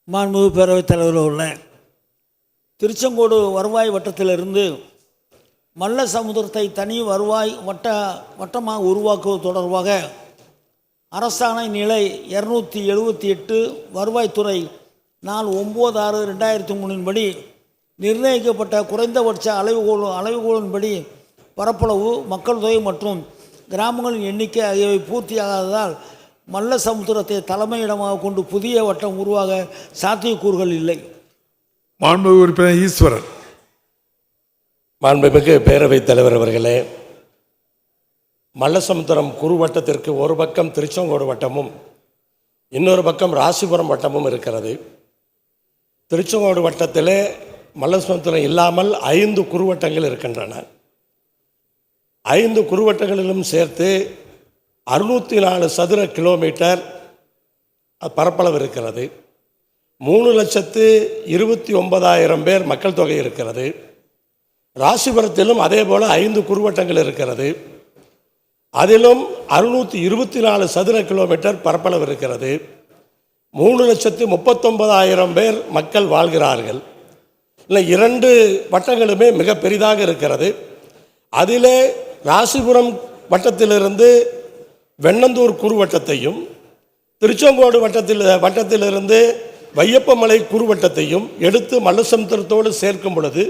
மாண்புமிகு பேரவைத் தலைவர்கள் உள்ள திருச்செங்கோடு வருவாய் வட்டத்திலிருந்து மல்ல சமுத்திரத்தை தனி வருவாய் வட்டமாக உருவாக்குவது தொடர்பாக அரசாணை நிலை 278 வருவாய்த்துறை நாள் 9/6/2003 படி நிர்ணயிக்கப்பட்ட குறைந்தபட்ச அளவுகோலின்படி பரப்பளவு, மக்கள் தொகை மற்றும் கிராமங்களின் எண்ணிக்கை ஆகியவை பூர்த்தியாகாததால் மல்ல சமுத்திரத்தை தலைமையிடமாக கொண்டு புதிய வட்டம் உருவாக சாத்தியக்கூறுகள் இல்லை. மாண்புமிகு உறுப்பினர் ஈஸ்வரன். மாண்புமிகு பேரவைத் தலைவர் அவர்களே, மல்லசமுத்திரம் குறுவட்டத்திற்கு ஒரு பக்கம் திருச்செங்கோடு வட்டமும் இன்னொரு பக்கம் ராசிபுரம் வட்டமும் இருக்கிறது. திருச்செங்கோடு வட்டத்திலே மல்லசமுத்திரம் இல்லாமல் 5 குறுவட்டங்கள் இருக்கின்றன. 5 குறுவட்டங்களிலும் சேர்த்து 604 சதுர கிலோமீட்டர் பரப்பளவு இருக்கிறது. 3,29,000 பேர் மக்கள் தொகை இருக்கிறது. ராசிபுரத்திலும் அதே போல் 5 குறுவட்டங்கள் இருக்கிறது. அதிலும் 624 சதுர கிலோமீட்டர் பரப்பளவு இருக்கிறது. 3,39,000 பேர் மக்கள் வாழ்கிறார்கள். இல்லை, 2 வட்டங்களுமே மிக பெரிதாக இருக்கிறது. அதிலே ராசிபுரம் வட்டத்திலிருந்து வெண்ணந்தூர் குறுவட்டத்தையும், திருச்செங்கோடு வட்டத்திலிருந்து வையப்பமலை குறுவட்டத்தையும் எடுத்து மல்லசமுத்திரத்தோடு சேர்க்கும் பொழுது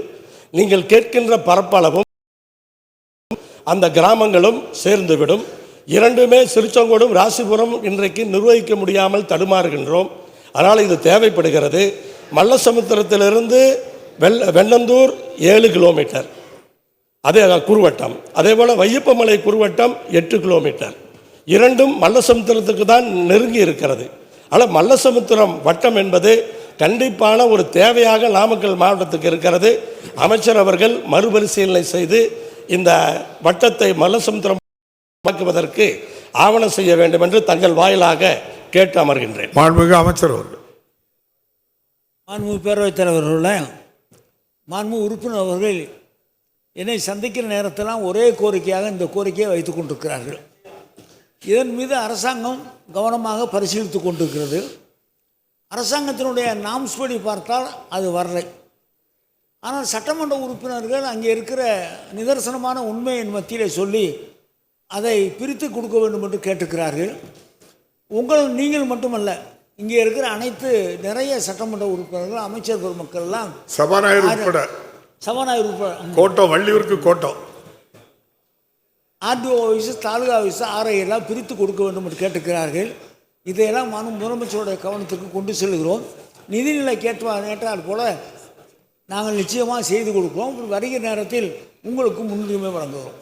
நீங்கள் கேட்கின்ற பரப்பளவும் அந்த கிராமங்களும் சேர்ந்துவிடும். 2மே திருச்செங்கோடும் ராசிபுரம் இன்றைக்கு நிர்வகிக்க முடியாமல் தடுமாறுகின்றோம். அதனால் இது தேவைப்படுகிறது. மல்லசமுத்திரத்திலிருந்து வெண்ணந்தூர் 7 கிலோமீட்டர் அதே குறுவட்டம், அதே போல் வையப்பமலை குறுவட்டம் 8 கிலோமீட்டர். 2ம் மல்லசமுத்திரத்துக்கு தான் நெருங்கி இருக்கிறது. ஆனால் மல்லசமுத்திரம் வட்டம் என்பது கண்டிப்பான ஒரு தேவையாக நாமக்கல் மாவட்டத்துக்கு இருக்கிறது. அமைச்சர் அவர்கள் மறுபரிசீலனை செய்து இந்த வட்டத்தை மல்லசமுத்திரம் ஆக்குவதற்கு ஆவணம் செய்ய வேண்டும் என்று தங்கள் வாயிலாக கேட்டு அமர்கின்றேன். மாண்புமிகு அமைச்சர் அவர்கள். மாண்புமிகு பேரவைத் தலைவர்களே, மாண்புமிகு உறுப்பினர் அவர்கள் என்னை சந்திக்கிற நேரத்தெல்லாம் ஒரே கோரிக்கையாக இந்த கோரிக்கையை வைத்து கொண்டிருக்கிறார்கள். இதன் மீது அரசாங்கம் கவனமாக பரிசீலித்து கொண்டிருக்கிறது. அரசாங்கத்தினுடைய நாம்ஸ் படி பார்த்தால் அது வரலை. ஆனால் சட்டமன்ற உறுப்பினர்கள் அங்கே இருக்கிற நிதர்சனமான உண்மையின் மத்தியிலே சொல்லி அதை பிரித்து கொடுக்க வேண்டும் என்று கேட்டுக்கிறார்கள். நீங்கள் மட்டுமல்ல, இங்கே இருக்கிற நிறைய சட்டமன்ற உறுப்பினர்கள், அமைச்சர் பெருமக்கள்லாம், சபாநாயகர் உட்பட கோட்டம், வள்ளியூருக்கு கோட்டம், RTO office, taluka office, RI எல்லாம் பிரித்து கொடுக்க வேண்டும் என்று கேட்டுக்கிறார்கள். இதையெல்லாம் முதலமைச்சருடைய கவனத்துக்கு கொண்டு செல்கிறோம். நிதிநிலை கேட்டால் போல நாங்கள் நிச்சயமாக செய்து கொடுக்கிறோம். வருகிற நேரத்தில் உங்களுக்கு முன்னுரிமை வழங்குகிறோம்.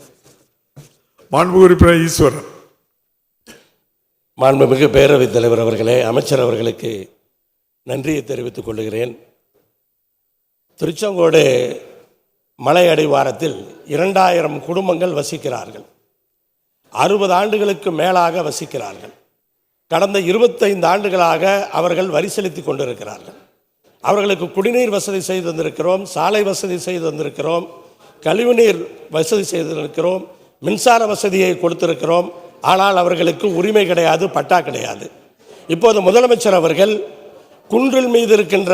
மாண்புமிகு உறுப்பினர் ஈஸ்வரன். மாண்புமிகு பேரவைத் தலைவர் அவர்களே, அமைச்சர் அவர்களுக்கு நன்றியை தெரிவித்துக் கொள்கிறேன். திருச்செங்கோடு மலை அடிவாரத்தில் 2000 குடும்பங்கள் வசிக்கிறார்கள். 60 ஆண்டுகளுக்கு மேலாக வசிக்கிறார்கள். கடந்த 25 ஆண்டுகளாக அவர்கள் வரி செலுத்தி கொண்டிருக்கிறார்கள். அவர்களுக்கு குடிநீர் வசதி செய்து வந்திருக்கிறோம், சாலை வசதி செய்து வந்திருக்கிறோம், கழிவுநீர் வசதி செய்திருக்கிறோம், மின்சார வசதியை கொடுத்திருக்கிறோம். ஆனால் அவர்களுக்கு உரிமை கிடையாது, பட்டா கிடையாது. இப்போது முதலமைச்சர் அவர்கள் குன்றில் மீது இருக்கின்ற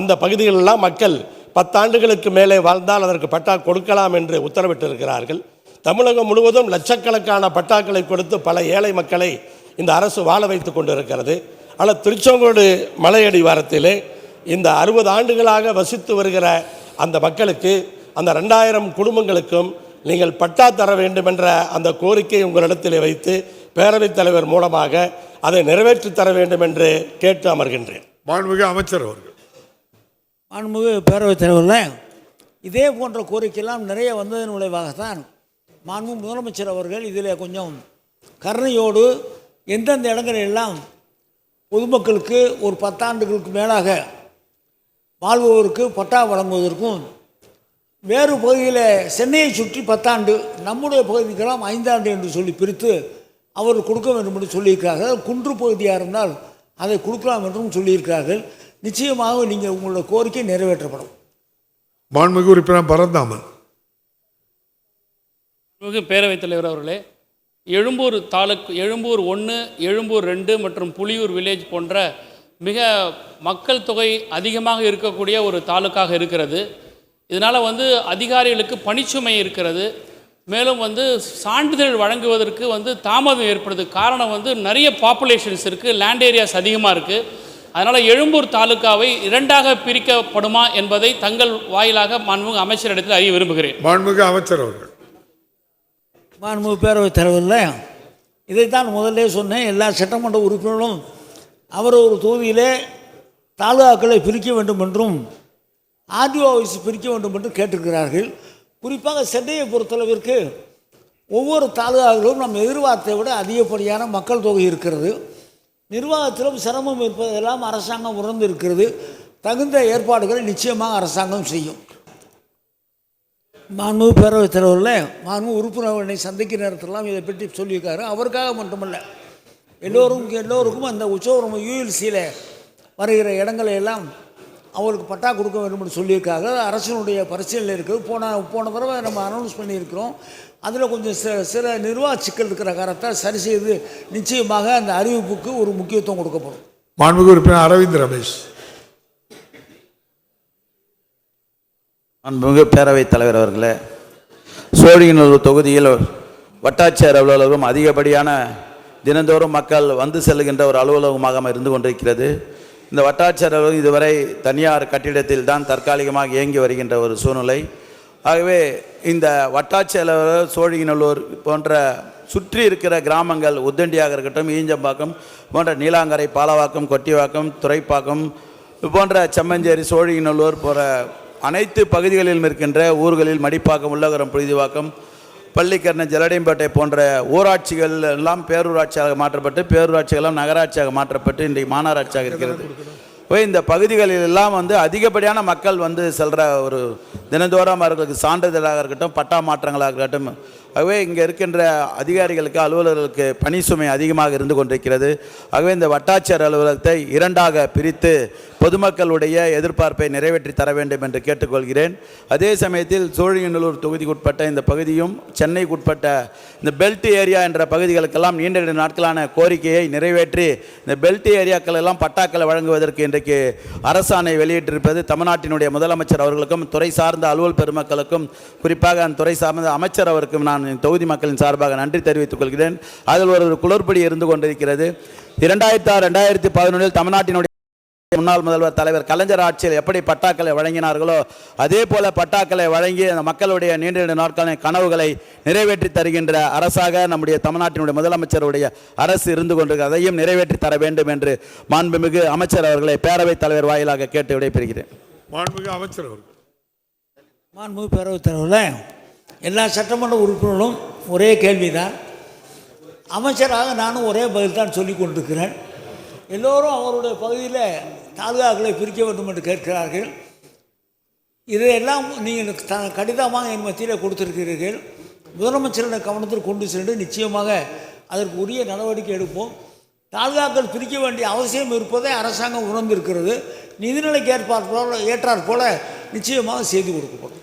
அந்த பகுதிகளெல்லாம் மக்கள் 10 ஆண்டுகளுக்கு மேலே வாழ்ந்தால் அதற்கு பட்டா கொடுக்கலாம் என்று உத்தரவிட்டிருக்கிறார்கள். தமிழகம் முழுவதும் லட்சக்கணக்கான பட்டாக்களை கொடுத்து பல ஏழை மக்களை இந்த அரசு வாழ வைத்து கொண்டிருக்கிறது. ஆனால் திருச்செங்கோடு மலையடிவாரத்திலே இந்த 60 ஆண்டுகளாக வசித்து வருகிற அந்த மக்களுக்கு, அந்த 2000 குடும்பங்களுக்கும் நீங்கள் பட்டா தர வேண்டும் என்ற அந்த கோரிக்கை உங்களிடத்தில் வைத்து பேரவைத் தலைவர் மூலமாக அதை நிறைவேற்றி தர வேண்டும் என்று கேட்டு அமர்கின்றேன். மாண்புமிகு அமைச்சர் அவர்கள். மாண்புமிகு பேரவைத் தலைவர்கள், இதே போன்ற கோரிக்கையெல்லாம் நிறைய வந்ததன் விளைவாகத்தான் மாண்புமிகு முதலமைச்சர் அவர்கள் இதில் கொஞ்சம் கருணையோடு எந்தெந்த இடங்களெல்லாம் பொதுமக்களுக்கு ஒரு 10 ஆண்டுகளுக்கு மேலாக வாழ்பவருக்கு பட்டா வழங்குவதற்கும், வேறு பகுதியில் சென்னையை சுற்றி 10 ஆண்டு, நம்முடைய பகுதிக்கெல்லாம் 5 ஆண்டு என்று சொல்லி பிரித்து அவர் கொடுக்க வேண்டும் என்று சொல்லியிருக்கிறார்கள். குன்று பகுதியாக இருந்தால் அதை கொடுக்கலாம் என்றும் சொல்லியிருக்கிறார்கள். நிச்சயமாக நீங்கள் உங்களோட கோரிக்கை நிறைவேற்றப்படும். மாண்புமிகு உறுப்பினர் பரந்தாமன். பேரவைத் தலைவர் அவர்களே, எழும்பூர் தாலுக், எழும்பூர் 1, எழும்பூர் 2 மற்றும் புலியூர் வில்லேஜ் போன்ற மிக மக்கள் தொகை அதிகமாக இருக்கக்கூடிய ஒரு தாலுக்காக இருக்கிறது. இதனால் வந்து அதிகாரிகளுக்கு பணிச்சுமை இருக்கிறது. மேலும் வந்து சான்றிதழ் வழங்குவதற்கு வந்து தாமதம் ஏற்படுது. காரணம் வந்து நிறைய பாப்புலேஷன்ஸ் இருக்குது, லேண்ட் ஏரியாஸ் அதிகமாக இருக்குது. அதனால் எழும்பூர் தாலுக்காவை 2ஆக பிரிக்கப்படுமா என்பதை தங்கள் வாயிலாக மாண்புமிகு அமைச்சரிடத்தில் அறிய விரும்புகிறேன். மாண்புமிகு அமைச்சர் அவர்கள். மாண்புமிகு பேரவைத் தலைவரில் இதைத்தான் முதல்ல சொன்னேன். எல்லா சட்டமன்ற உறுப்பினர்களும் அவர் ஒரு தொகுதியிலே தாலுகாக்களை பிரிக்க வேண்டும் என்றும் ஆர்டிஓ ஆஃபீஸ் பிரிக்க வேண்டும் என்றும் கேட்டிருக்கிறார்கள். குறிப்பாக சென்னையை பொறுத்தளவிற்கு ஒவ்வொரு தாலுகாக்களும் நம்ம எதிர்பார்த்தை விட அதிகப்படியான மக்கள் தொகை இருக்கிறது. நிர்வாகத்திலும் சிரமம் இருப்பதெல்லாம் அரசாங்கம் உணர்ந்து இருக்கிறது. தகுந்த ஏற்பாடுகளை நிச்சயமாக அரசாங்கம் செய்யும். மாண்புமிகு பேரவைத் தலைவரில் மாண்புமிகு உறுப்பினர்களை சந்திக்கிற நேரத்திலாம் இதை பற்றி சொல்லியிருக்காரு. அவருக்காக மட்டுமல்ல, எல்லோருக்கும் அந்த உச்சவரம் யூஎல்சியில் வருகிற இடங்களை எல்லாம் அவருக்கு பட்டா கொடுக்க வேண்டும் என்று சொல்லியிருக்காங்க. அரசினுடைய பரிசீலனை இருக்குது. போன தடவை நம்ம அனௌன்ஸ் பண்ணியிருக்கிறோம். அதில் கொஞ்சம் சில நிர்வாக சிக்கல் இருக்கிற காரணத்தால் சரி செய்து நிச்சயமாக அந்த அறிவிப்புக்கு ஒரு முக்கியத்துவம் கொடுக்கப்படும். மாண்புமிகு உறுப்பினர் அரவிந்த் ரமேஷ். மாண்புமிகு பேரவைத் தலைவர் அவர்களே, சோழிங்கநல்லூர் தொகுதியில் வட்டாட்சியர் அலுவலகம் அதிகப்படியான தினந்தோறும் மக்கள் வந்து செல்கின்ற ஒரு அலுவலகமாக இருந்து கொண்டிருக்கிறது. இந்த வட்டாட்சியர் அலுவலகம் இதுவரை தனியார் கட்டிடத்தில் தான் தற்காலிகமாக இயங்கி வருகின்ற ஒரு சூழ்நிலை. ஆகவே இந்த வட்டாட்சியர் அலுவலகம் சோழிங்கநல்லூர் போன்ற சுற்றி இருக்கிற கிராமங்கள் உத்தண்டியாக இருக்கட்டும், ஈஞ்சம்பாக்கம் போன்ற நீலாங்கரை, பாலவாக்கம், கொட்டிவாக்கம், துறைப்பாக்கம் போன்ற செம்மஞ்சேரி, சோழிங்கநல்லூர் போன்ற அனைத்து பகுதிகளிலும் இருக்கின்ற ஊர்களில் மடிப்பாக்கம், உள்ளகரம், புழுதிவாக்கம், பள்ளிக்கரணை, ஜலடையம்பேட்டை போன்ற ஊராட்சிகள் எல்லாம் பேரூராட்சியாக மாற்றப்பட்டு பேரூராட்சிகளெல்லாம் நகராட்சியாக மாற்றப்பட்டு இன்றைக்கு மாநகராட்சியாக இருக்கிறது. இந்த பகுதிகளில் எல்லாம் வந்து அதிகப்படியான மக்கள் வந்து செல்கிற ஒரு தினந்தோறும் அவர்களுக்கு சான்றிதழாக இருக்கட்டும், பட்டா மாற்றங்களாக இருக்கட்டும். ஆகவே இங்கே இருக்கின்ற அதிகாரிகளுக்கு, அலுவலர்களுக்கு பணி சுமை அதிகமாக இருந்து கொண்டிருக்கிறது. ஆகவே இந்த வட்டாட்சியர் அலுவலகத்தை 2ஆக பிரித்து பொதுமக்களுடைய எதிர்பார்ப்பை நிறைவேற்றி தர வேண்டும் என்று கேட்டுக்கொள்கிறேன். அதே சமயத்தில் சோழிங்கநல்லூர் தொகுதிக்குட்பட்ட இந்த பகுதியும் சென்னைக்குட்பட்ட இந்த பெல்ட் ஏரியா என்ற பகுதிகளுக்கெல்லாம் நீண்ட நாட்களான கோரிக்கையை நிறைவேற்றி இந்த பெல்ட் ஏரியாக்கள் எல்லாம் பட்டாக்களை வழங்குவதற்கு இன்றைக்கு அரசாணை வெளியிட்டிருப்பது தமிழ்நாட்டினுடைய முதலமைச்சர் அவர்களுக்கும் துறை சார்ந்த அலுவல் பெருமக்களுக்கும் குறிப்பாக அந்த துறை சார்ந்த அமைச்சர் அவருக்கும் நான் தொகுதி மக்களின் சார்பாக நன்றி தெரிவித்துக் கொள்கிறேன். அதில் ஒரு குளறுபடி இருந்து கொண்டிருக்கிறது. 2006-2011 தமிழ்நாட்டினுடைய முன்னாள் முதல்வர் தலைவர் கலைஞர் ஆட்சியில் எப்படி பட்டாக்களை வழங்கினார்களோ அதே போல பட்டாக்களை வழங்கி அந்த மக்களுடைய நீண்ட நாட்களின் கனவுகளை நிறைவேற்றி தருகின்ற அரசாக நம்முடைய தமிழ்நாட்டினுடைய முதலமைச்சருடைய அரசு இருந்து கொண்டிருக்கிறது. அதையும் நிறைவேற்றி தர வேண்டும் என்று மாண்புமிகு அமைச்சர் அவர்களை பேரவைத் தலைவர் வாயிலாக கேட்டு விடைபெறுகிறேன். மாண்புமிகு அமைச்சர் அவர்கள். மாண்புமிகு பேரவைத் தலைவரில் எல்லா சட்டமன்ற உறுப்பினர்களும் ஒரே கேள்விதான். அமைச்சராக நானும் ஒரே பதில் தான் சொல்லி கொண்டிருக்கிறேன். எல்லோரும் அவருடைய பகுதியில் தாலுகாக்களை பிரிக்க வேண்டும் என்று கேட்கிறார்கள். இதையெல்லாம் நீங்கள் கடிதமாக என் மத்தியில் கொடுத்திருக்கிறீர்கள். முதலமைச்சருடைய கவனத்தில் கொண்டு சென்று நிச்சயமாக அதற்கு உரிய நடவடிக்கை எடுப்போம். தாலுகாக்கள் பிரிக்க வேண்டிய அவசியம் இருப்பதை அரசாங்கம் உணர்ந்திருக்கிறது. நிதிநிலைக்கு ஏற்றாற் போல நிச்சயமாக செய்து கொடுக்கப்படும்.